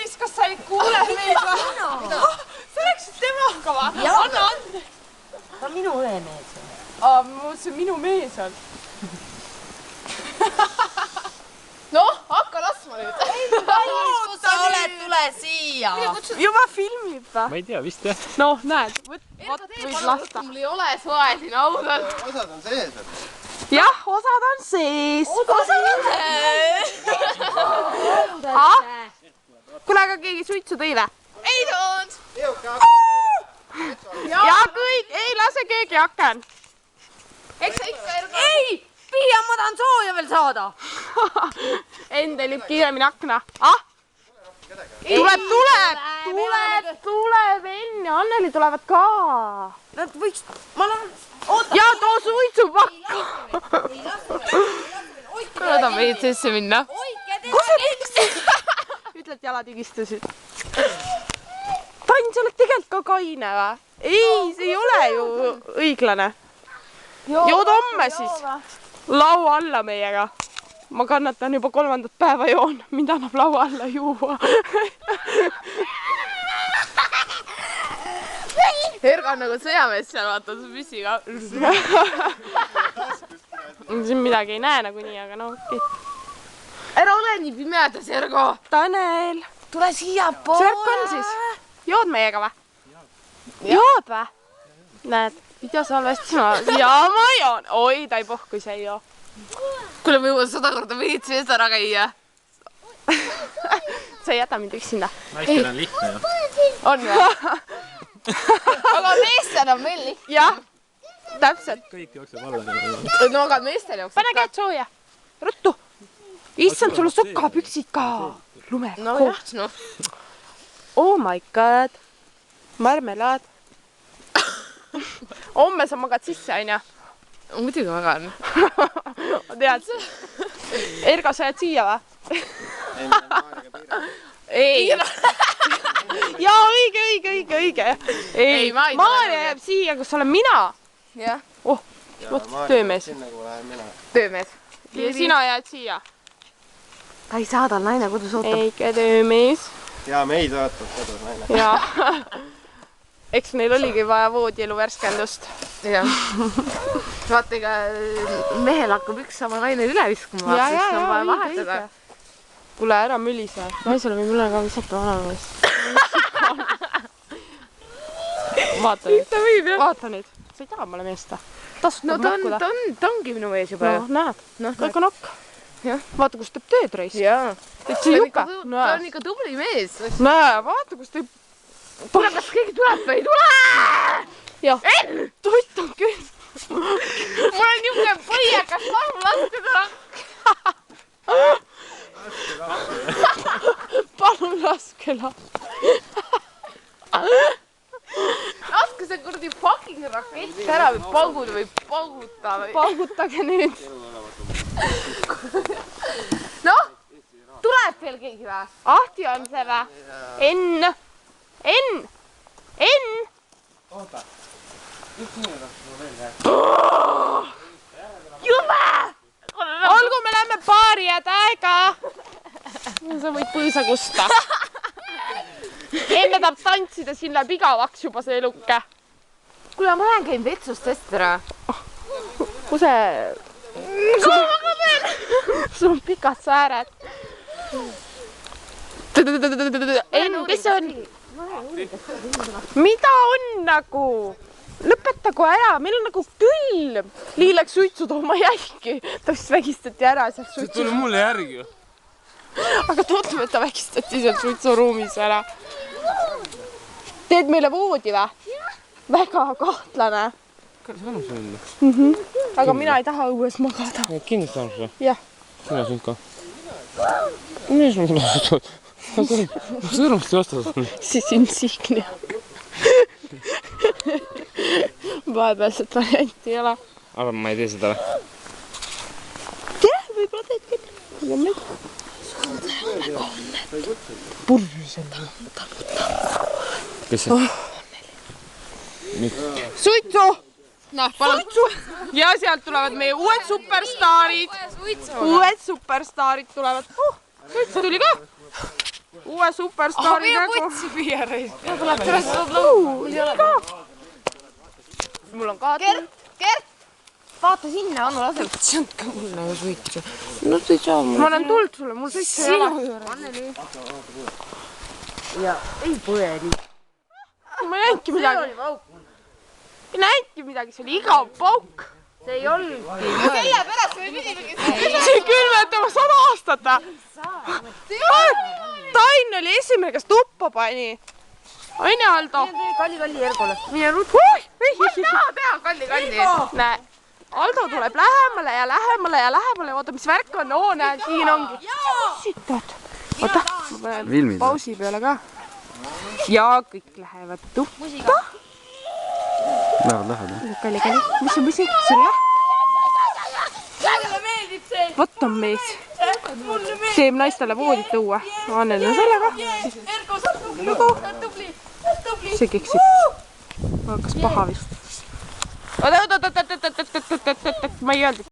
Meelis, kas sa ei kuule meid või? Sa läksid temaga või? Anna ande. Ta on minu õemees. Ma mõtlesin, minu mees on. Noh, hakka laskma nüüd. Kus sa oled, tule siia. Juba filmib või? Ma ei tea, vist jah. Noh, näed, võt võib lasta. Mul ei ole soe siin ausalt. Osad on sees. Jah, osad on sees. Osad on sees. Kuule, aga keegi suitsu tõi või? Ei toonud. Ja kõik, ei lase keegi aken. Eks sa ikka Ergo. Ei, Pia, ma tahan sooja veel saada. Endel liib kiiremini akna. Tuleb Enn ja Anneli tulevad ka. Nad võiks, ma lähen, Ja too suitsupakku. Kuule ta meid sisse minna. Kus sa tiksid? Ütled, jalad higistasid. Tainn, sa oled tegelikult ka kaine või? Ei, see ei ole ju õiglane. Jood homme siis. Laua alla meiega. Ma kannatan juba 3. päeva joon. Mind annab laua alla juua. Erga on nagu sõjamees seal, vaata, püssiga. Siin midagi ei näe nagunii, aga no okei. Ära ole nii pimedas, Ergo! Tanel! tule siia poole. Sörk on siis? Jood meiega või? Jood või? Näed, videosalvestusena. Ja ma joon. Oi, ta ei pohku, see ei joo. Kuule, ma juba 100 korda võid sees ära käia. Sa ei jäta mind üksinda. Naistel on lihtne ju. On või? Aga meestel on meil lihtne. Jah, täpselt. Kõik jookseb alla. No aga meestel jookseb. Pane käed sooja. Ruttu. Issand, sul on sokapüksid ka. Lume. No jah, noh. Oh my god. Marmelaad. Homme sa magad sisse, aina? Muidugi magan. Tead? Erga, sa jääd siia või? Ei. Jaa, õige. Ei, Maarja jääb siia, kus olen mina. Jah. Oh, töömees. Töömees. Ja sina jääd siia. Ta ei saa, tal naine kodus ootab. Eike töömees. Ja meid ootab kodus naine. Jaa. Eks neil oligi vaja voodielu värskendust. Jah. Vaata, ega mehel hakkab üks sama naine üle viskuma. Ja, on vaja vahetada. Kuule, ära mülise. Naisele võib üle ka visata vanamees. Vaata nüüd. Vaata nüüd. Sa ei taha mulle meesta. No ta ongi minu mees juba. No, näed. Kõik on okk. Vaata, kus teeb tööd reis. Jaa. Ta on ikka tubli mees. Näe, vaata, kus teeb... Tule, kas keegi tuleb või ei tule? Jah. Enn! Toit on küll. Mul on niisugune põiekas laul, laske seda. Palun laske lahti. Laske see kurdi fucking rakett ära või pauguda või pauguta või. Paugutage nüüd. Noh, tuleb veel keegi või? Ahti on see või? Enn! Oota. Jube! Olgu, me läheme baari ja täega. Sa võid põõsa kusta. Enne tahab tantsida, siin läheb igavaks juba see eluke. Kuule, ma lähen käin vetsust Ester. Kus see... Sul on pikad sääred. Enn, kes see on? Mida on nagu? Lõpetagu ära, meil on nagu külm. Liil läks suitsu tooma jälgi. Ta vist vägistati ära seal suitsu. See tuli mulle järgi ju. Aga tuutame, et ta vägistati seal suitsuruumis ära. Teed meile voodi või? Väga kahtlane. Kas see annab sulle? Aga mina ei taha õues magada. Kindlasti annab sulle. Jah. Sina sind ka. Mis mul lahtud? Sõrmasti vastas. Siis insignia. Vahepealset varianti ei ole. Aga ma ei tee seda või? Jah, võib-olla teed küll. Aga ma ei tea. Purjusel. Kes see? Suitsu! Noh, palun. Ja sealt tulevad meie uued superstaarid. Uued superstaarid tulevad. Suitsu tuli ka. uue superstaari nägu. putsi püüa reis. Mul on ka Kert! Vaata sinna, Anu laseb. Andke mulle ju suitsu. No sa ei saa mulle. Ma annan tuld sulle, mul suitsu ei ole. Anneli. Ja ei põe nii. Ma ei näinudki midagi. Ei näinudki midagi, see oli igav pauk. See ei olnudki. Selle pärast me pidimegi see külmetama 100 aastat. Tain oli esimene, kes tuppa pani. Aine, Aldo. Kalli Ergole. Mine ruttu. Ma ei taha teha kalli. Näe, Aldo tuleb lähemale ja lähemale ja lähemale. Oota, mis värk on? Oo, näe, siin ongi. Sitad. Oota, ma panen pausi peale ka. Ja kõik lähevad tuppa. Lähevad. Kalli. Mis on musi? Sulle? Mulle meeldib see. Vot on mees. Teeb naistele voodit tuua. Anneli on sellega. Ergo, sa oled tubli. See keksib. Hakkas paha vist. Oota. Ma ei öelnud.